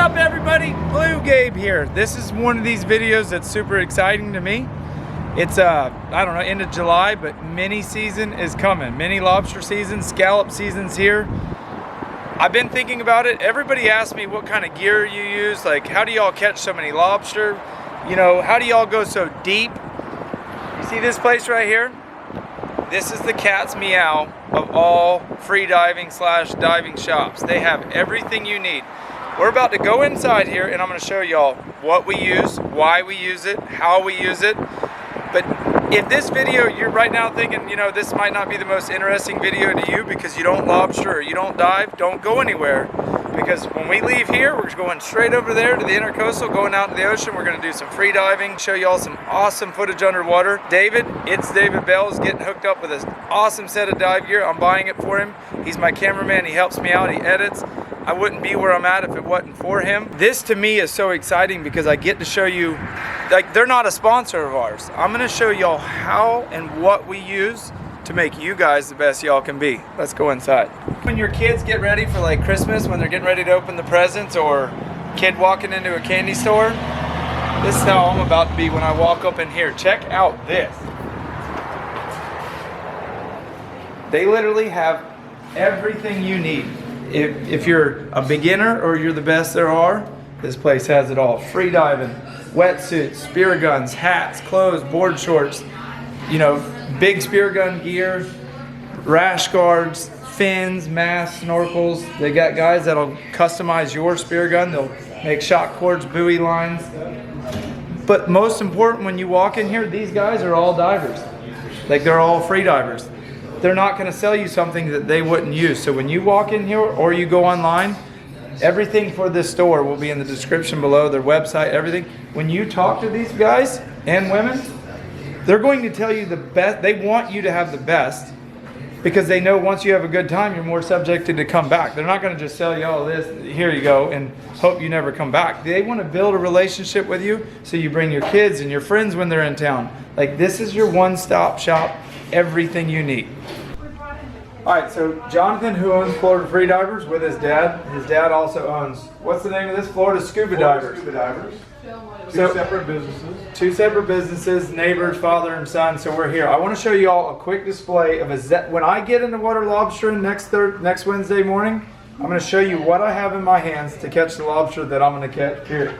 up, everybody? Bluegabe here. This is one of these videos that's super exciting to me. It's I don't know, end of July, but mini season is coming. Mini lobster season, scallop season's here. I've been thinking about it. Everybody asks me what kind of gear you use, like how do y'all catch so many lobster? You know, how do y'all go so deep? You see this place right here? This is the cat's meow of all free diving / diving shops. They have everything you need. We're about to go inside here and I'm going to show y'all what we use, why we use it, how we use it. But if this video, you're right now thinking, you know, this might not be the most interesting video to you because you don't lobster or you don't dive, don't go anywhere. Because when we leave here, we're going straight over there to the intercoastal, going out to the ocean. We're going to do some free diving, show y'all some awesome footage underwater. David Bell is getting hooked up with an awesome set of dive gear. I'm buying it for him. He's my cameraman. He helps me out. He edits. I wouldn't be where I'm at if it wasn't for him. This to me is so exciting because I get to show you, like, they're not a sponsor of ours. I'm going to show y'all how and what we use to make you guys the best y'all can be. Let's go inside. When your kids get ready for like Christmas, when they're getting ready to open the presents, or kid walking into a candy store, this is how I'm about to be when I walk up in here. Check out this. They literally have everything you need. If you're a beginner or you're the best there are, this place has it all. Free diving, wetsuits, spear guns, hats, clothes, board shorts, you know, big spear gun gear, rash guards, fins, masks, snorkels. They got guys that'll customize your spear gun. They'll make shock cords, buoy lines. But most important, when you walk in here, these guys are all divers. Like, they're all free divers. They're not going to sell you something that they wouldn't use. So when you walk in here or you go online, everything for this store will be in the description below, their website, everything. When you talk to these guys and women, they're going to tell you the best. They want you to have the best because they know once you have a good time, you're more subjected to come back. They're not going to just sell you all this, here you go, and hope you never come back. They want to build a relationship with you so you bring your kids and your friends when they're in town. Like, this is your one-stop shop, everything you need. All right, so Jonathan, who owns Florida Free Divers, with his dad also owns, what's the name of this? Florida Scuba Divers. Scuba Divers. So, separate businesses. Two separate businesses, neighbors, father and son. So we're here. I want to show you all a quick display of when I get into water lobstering next Wednesday morning, I'm going to show you what I have in my hands to catch the lobster that I'm going to catch here.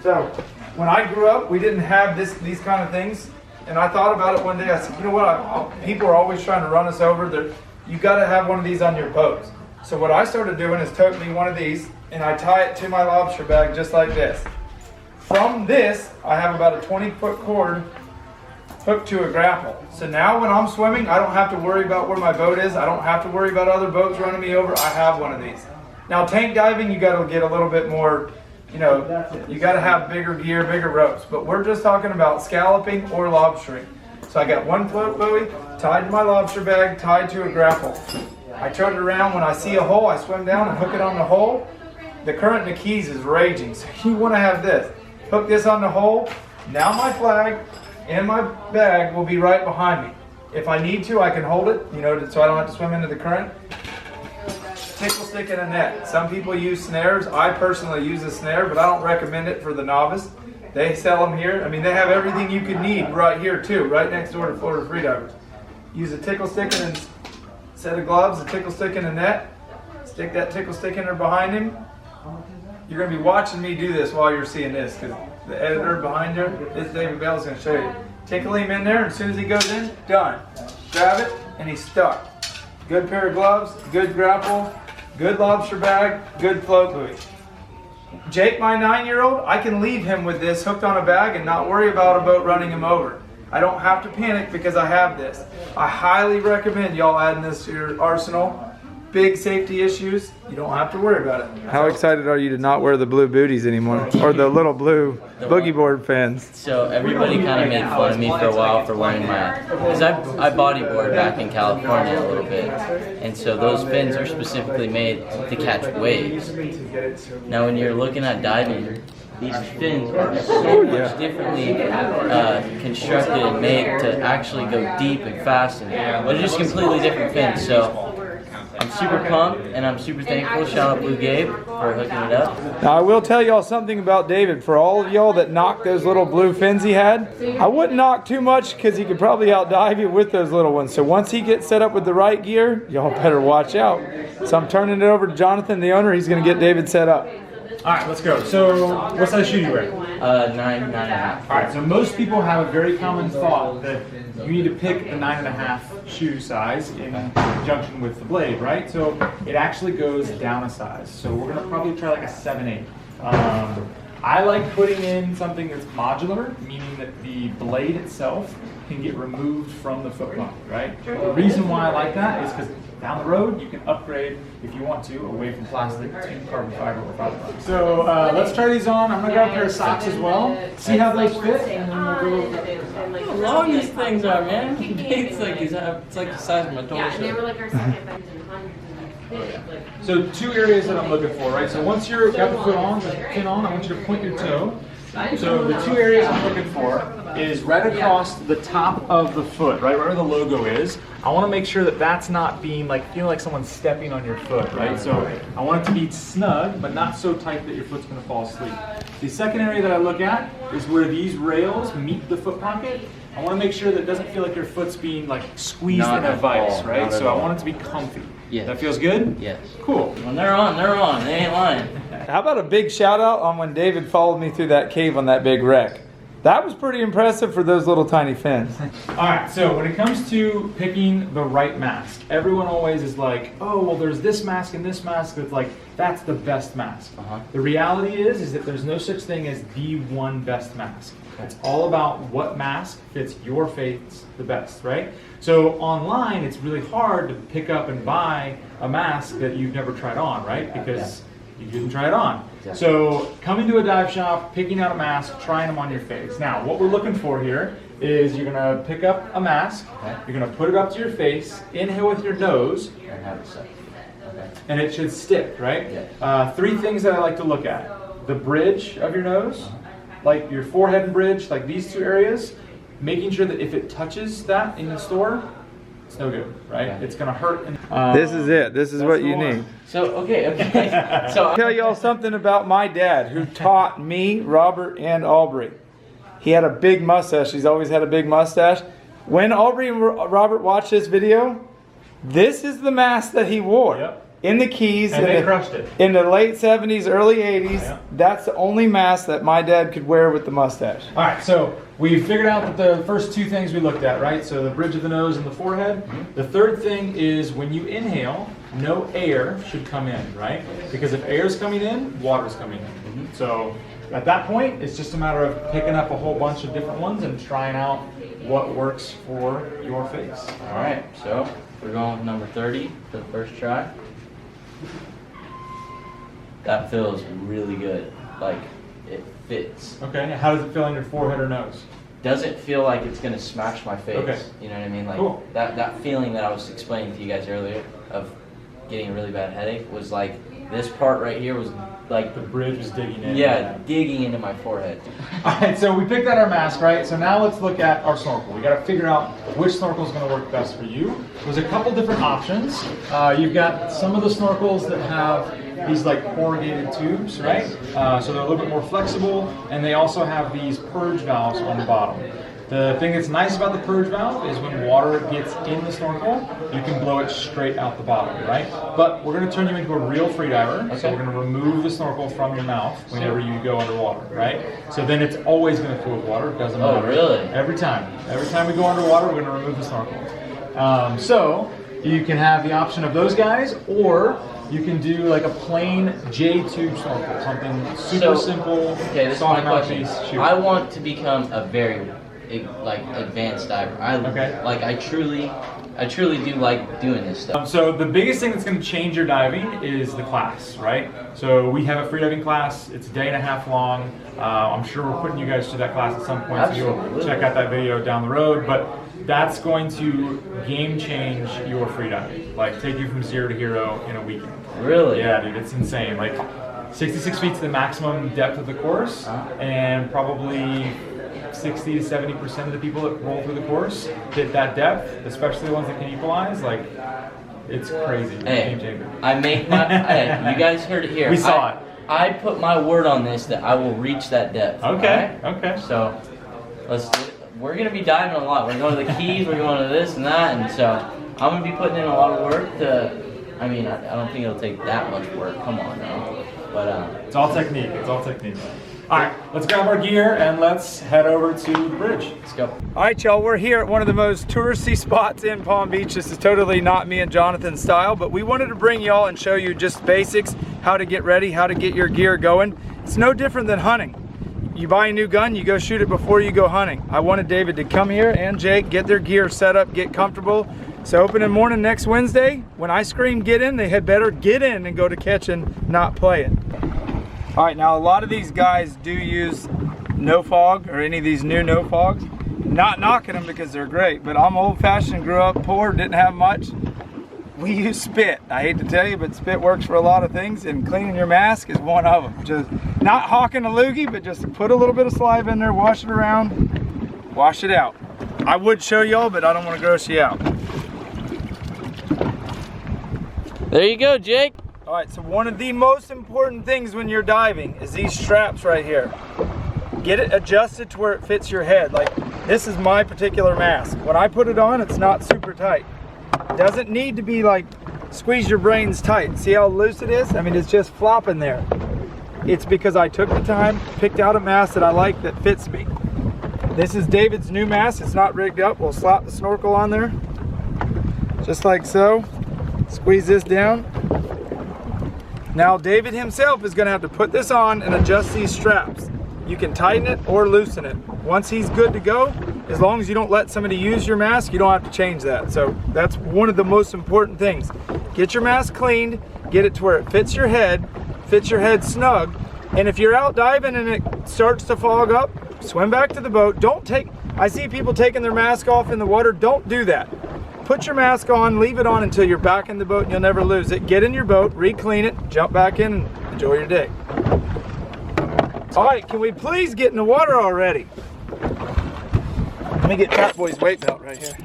So when I grew up, we didn't have these kind of things. And I thought about it one day. I said, you know what? People are always trying to run us over. You got to have one of these on your boats. So what I started doing is toting me one of these and I tie it to my lobster bag just like this. From this, I have about a 20-foot cord hooked to a grapple. So now when I'm swimming, I don't have to worry about where my boat is. I don't have to worry about other boats running me over. I have one of these. Now tank diving, you got to get a little bit more, you know, you got to have bigger gear, bigger ropes. But we're just talking about scalloping or lobstering. So I got one float buoy tied to my lobster bag, tied to a grapple. I turn it around. When I see a hole, I swim down and hook it on the hole. The current in the Keys is raging, so you want to have this. Hook this on the hole. Now my flag and my bag will be right behind me. If I need to, I can hold it, you know, so I don't have to swim into the current. Tickle stick and a net. Some people use snares. I personally use a snare, but I don't recommend it for the novice. They sell them here. I mean, they have everything you could need right here too, right next door to Florida Free Divers. Use a tickle stick and a set of gloves, a tickle stick and a net. Stick that tickle stick in there behind him. You're going to be watching me do this while you're seeing this, because the editor behind there, this David Bell, is going to show you. Tickle him in there, and as soon as he goes in, done. Grab it, and he's stuck. Good pair of gloves, good grapple, good lobster bag, good float buoy. Jake, my 9-year-old, I can leave him with this hooked on a bag and not worry about a boat running him over. I don't have to panic because I have this. I highly recommend y'all adding this to your arsenal. Big safety issues, you don't have to worry about it. How excited are you to not wear the blue booties anymore? Or the little blue boogie board fins? So everybody kind of made fun of me for a while for wearing my, because I bodyboard back in California a little bit. And so those fins are specifically made to catch waves. Now when you're looking at diving, these fins are so much differently constructed and made to actually go deep and fast. And they're just completely different fins. So I'm super pumped and I'm super thankful. Shout out Bluegabe for hooking it up. Now I will tell y'all something about David. For all of y'all that knocked those little blue fins he had, I wouldn't knock too much because he could probably outdive you with those little ones. So once he gets set up with the right gear, y'all better watch out. So I'm turning it over to Jonathan, the owner. He's going to get David set up. All right, let's go. So, what size shoe do you wear? 9.5. All right, so most people have a very common thought that you need to pick a 9.5 shoe size in conjunction with the blade, right? So it actually goes down a size. So we're gonna probably try like a 7/8. I like putting in something that's modular, meaning that the blade itself can get removed from the foot pocket, right? The reason why I like that is because down the road you can upgrade, if you want to, away from plastic to carbon fiber or fiberglass. So let's try these on. I'm gonna grab a pair of socks as well, see how those fit, and then we'll go. How long these things are, man. It's like the size of my torso. Yeah, and they were like our second best in hundreds. So 2 areas that I'm looking for, right? So once you're got the foot on, the pin on, I want you to point your toe. So the 2 areas I'm looking for is right across the top of the foot, right where the logo is. I want to make sure that that's not being feeling like someone's stepping on your foot, right? So I want it to be snug, but not so tight that your foot's going to fall asleep. The second area that I look at is where these rails meet the foot pocket. I want to make sure that it doesn't feel like your foot's being squeezed in a vice, right? So I want it to be comfy. Yes. That feels good? Yes. Cool. When they're on, they're on. They ain't lying. How about a big shout out on when David followed me through that cave on that big wreck? That was pretty impressive for those little tiny fins. All right, so when it comes to picking the right mask, everyone always is like, oh, well, there's this mask and this mask that's that's the best mask. The reality is that there's no such thing as the one best mask. It's all about what mask fits your face the best, right? So online, it's really hard to pick up and buy a mask that you've never tried on, right? Because you didn't try it on. So coming to a dive shop, picking out a mask, trying them on your face. Now, what we're looking for here is you're gonna pick up a mask, you're gonna put it up to your face, inhale with your nose, And have it set. Okay. and it should stick, right? 3 things that I like to look at. The bridge of your nose, like your forehead and bridge, like these 2 areas, making sure that if it touches that in the store, it's no good, right? Okay. It's gonna hurt. This is it. This is what you need. So, okay. So, I'll tell y'all something about my dad who taught me, Robert, and Aubrey. He had a big mustache. He's always had a big mustache. When Aubrey and Robert watched this video, this is the mask that he wore. Yep. In the Keys And they crushed it. in the late 70s, early 80s. Yeah. That's the only mask that my dad could wear with the mustache. All right, so we figured out that the first 2 things we looked at, right? So the bridge of the nose and the forehead. The third thing is when you inhale, no air should come in, right? Because if air is coming in, water is coming in. So at that point, it's just a matter of picking up a whole bunch of different ones and trying out what works for your face. all right. So we're going with number 30 for the first try. That feels really good. It fits. Okay, how does it feel on your forehead or nose? Doesn't feel like it's gonna smash my face. Okay. You know what I mean? Cool. That feeling that I was explaining to you guys earlier of getting a really bad headache was this part right here was The bridge was digging in. digging into my forehead. All right, so we picked out our mask, right? So now let's look at our snorkel. We got to figure out which snorkel is going to work best for you. There's a couple different options. You've got some of the snorkels that have these corrugated tubes, right? So they're a little bit more flexible, and they also have these purge valves on the bottom. The thing that's nice about the purge valve is when water gets in the snorkel, you can blow it straight out the bottom, right? But we're going to turn you into a real freediver, so we're going to remove the snorkel from your mouth whenever you go underwater, right? So then it's always going to fill with water, it doesn't matter. Oh, really? Every time we go underwater, we're going to remove the snorkel. So you can have the option of those guys, or you can do a plain J-tube snorkel, something super simple, Okay, this is soft my question. mouthpiece. Shoot. I want to become a very advanced diver. I truly do like doing this stuff. So the biggest thing that's going to change your diving is the class, right? So we have a freediving class. It's a day and a half long. I'm sure we're putting you guys through that class at some point, so you'll Absolutely. check out that video down the road. But that's going to game change your freediving, take you from 0 to hero in a weekend. Really? Yeah, dude, it's insane. 66 feet to the maximum depth of the course, and probably 60 to 70% of the people that roll through the course hit that depth, especially the ones that can equalize. It's crazy. Hey, Game changer. I make my. Hey, you guys heard it here. We saw it. I put my word on this that I will reach that depth. Okay. Right? Okay. So we're gonna be diving a lot. We're going to the Keys. We're going to this and that, and so I'm gonna be putting in a lot of work to. I mean, I don't think it'll take that much work. Come on now. But it's all technique. It's all technique. All right, let's grab our gear and let's head over to the bridge. let's go. All right, y'all, we're here at one of the most touristy spots in Palm Beach. This is totally not me and Jonathan's style, but we wanted to bring y'all and show you just basics, how to get ready, how to get your gear going. It's no different than hunting. You buy a new gun, you go shoot it before you go hunting. I wanted David to come here and Jake, get their gear set up, get comfortable. So opening morning next Wednesday, when I scream get in, they had better get in and go to catching, not playing. All right, now a lot of these guys do use no fog or any of these new no fogs. Not knocking them because they're great, but I'm old fashioned, grew up poor, didn't have much. We use spit. I hate to tell you, but spit works for a lot of things, and cleaning your mask is one of them. Just not hawking a loogie, but just put a little bit of saliva in there, wash it around, wash it out. I would show y'all, but I don't want to gross you out. There you go, Jake. All right, so one of the most important things when you're diving is these straps right here. Get it adjusted to where it fits your head. Like, this is my particular mask. When I put it on, it's not super tight. It doesn't need to be like, squeeze your brains tight. See how loose it is? I mean, it's just flopping there. It's because I took the time, picked out a mask that I like that fits me. This is David's new mask. It's not rigged up. We'll slap the snorkel on there, just like so. Squeeze this down. Now David himself is gonna have to put this on and adjust these straps. You can tighten it or loosen it. Once he's good to go, as long as you don't let somebody use your mask, you don't have to change that. So that's one of the most important things. Get your mask cleaned, get it to where it fits your head snug, and if you're out diving and it starts to fog up, swim back to the boat. I see people taking their mask off in the water. Don't do that. Put your mask on, leave it on until you're back in the boat and you'll never lose it. Get in your boat, re-clean it, jump back in, and enjoy your day. All right, can we please get in the water already? Let me get Fat Boy's weight belt right here.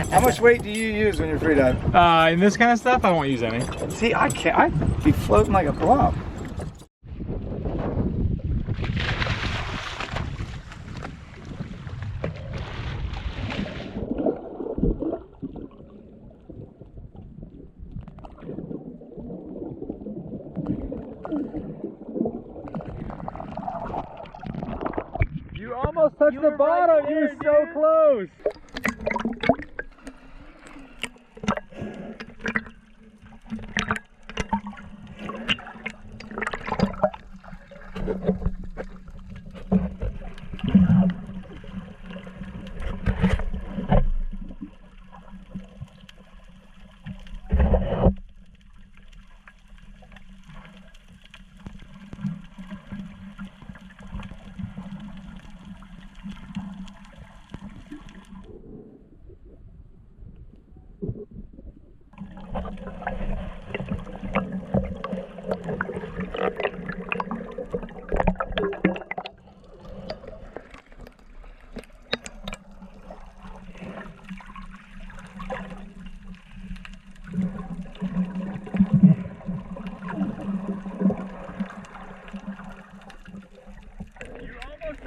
How much weight do you use when you're freediving? In this kind of stuff, I won't use any. See, I can't, I'd be floating like a blob. You almost touched the bottom, right you're so close.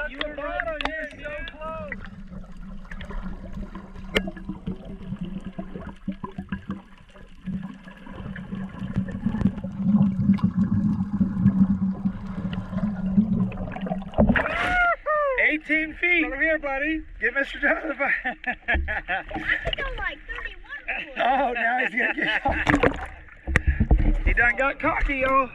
You were bottom, you're so close. feet. Over here, buddy. Get Mr. Jonathan. I think I'm like 31. Oh, now he's gonna get cocky. He done got cocky, y'all.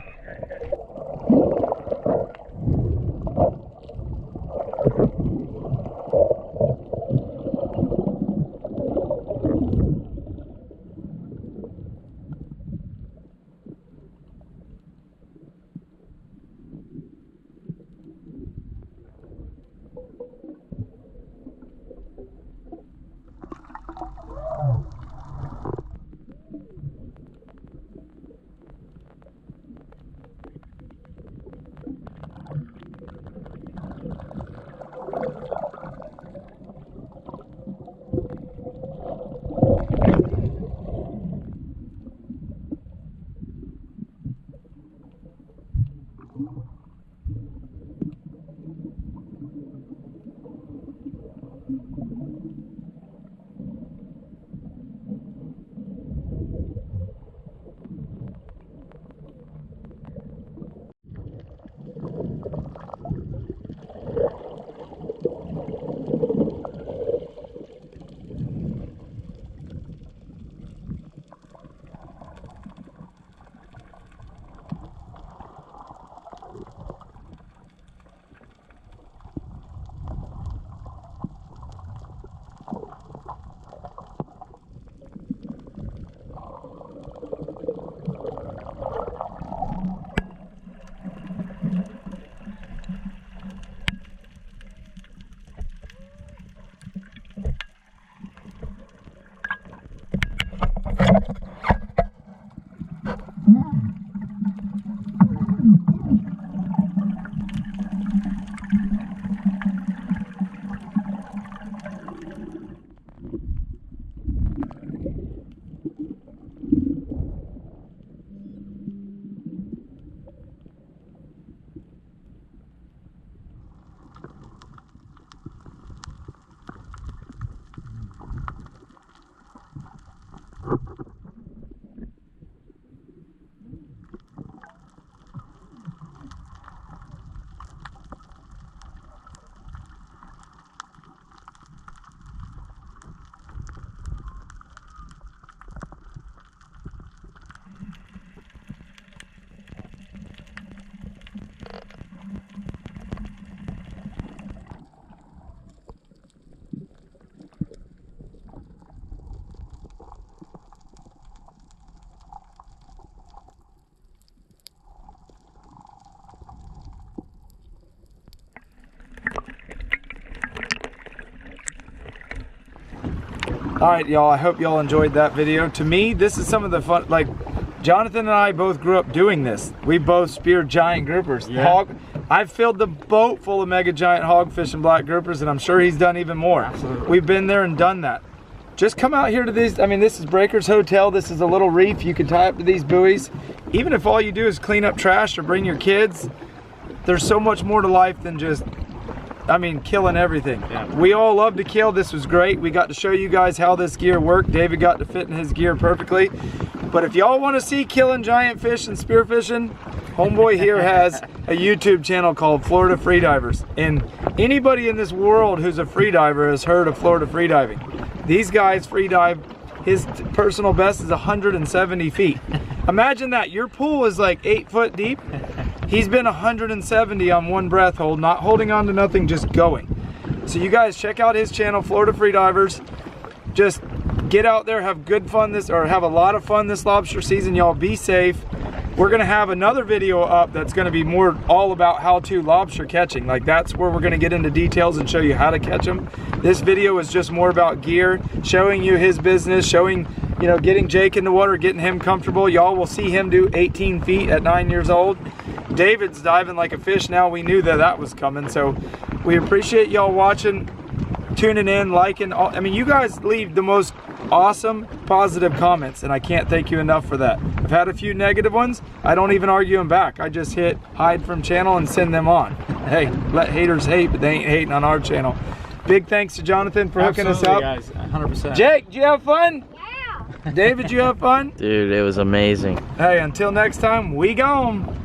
All right, y'all, I hope y'all enjoyed that video. To me, this is some of the fun, like, Jonathan and I both grew up doing this. We both speared giant groupers. Yeah. I've filled the boat full of mega giant hogfish and black groupers, and I'm sure he's done even more. Absolutely. We've been there and done that. Just come out here to these. I mean, this is Breakers Hotel. This is a little reef. You can tie up to these buoys. Even if all you do is clean up trash or bring your kids, there's so much more to life than just, I mean, killing everything. Yeah. We all love to kill. This was great. We got to show you guys how this gear worked. David got to fit in his gear perfectly. But if y'all want to see killing giant fish and spearfishing, homeboy here has a YouTube channel called Florida Freedivers. And anybody in this world who's a freediver has heard of Florida freediving. These guys freedive, his personal best is 170 feet. Imagine that, your pool is like 8 foot deep. He's been 170 on one breath hold, not holding on to nothing, just going. So you guys check out his channel, Florida Freedivers. Just get out there, have good fun have a lot of fun this lobster season. Y'all be safe. We're gonna have another video up that's gonna be more all about how to lobster catching. Like, that's where we're gonna get into details and show you how to catch them. This video is just more about gear, showing you his business, showing, you know, getting Jake in the water, getting him comfortable. Y'all will see him do 18 feet at 9 years old. David's diving like a fish now. We knew that was coming. So we appreciate y'all watching, tuning in, liking. I mean, you guys leave the most awesome positive comments, and I can't thank you enough for that. I've had a few negative ones. I don't even argue them back. I just hit hide from channel and send them on. Hey, let haters hate, but they ain't hating on our channel. Big thanks to Jonathan for hooking us up. Guys, 100%. Jake, did you have fun? Yeah. David, did you have fun? Dude, it was amazing. Hey, until next time, we gone.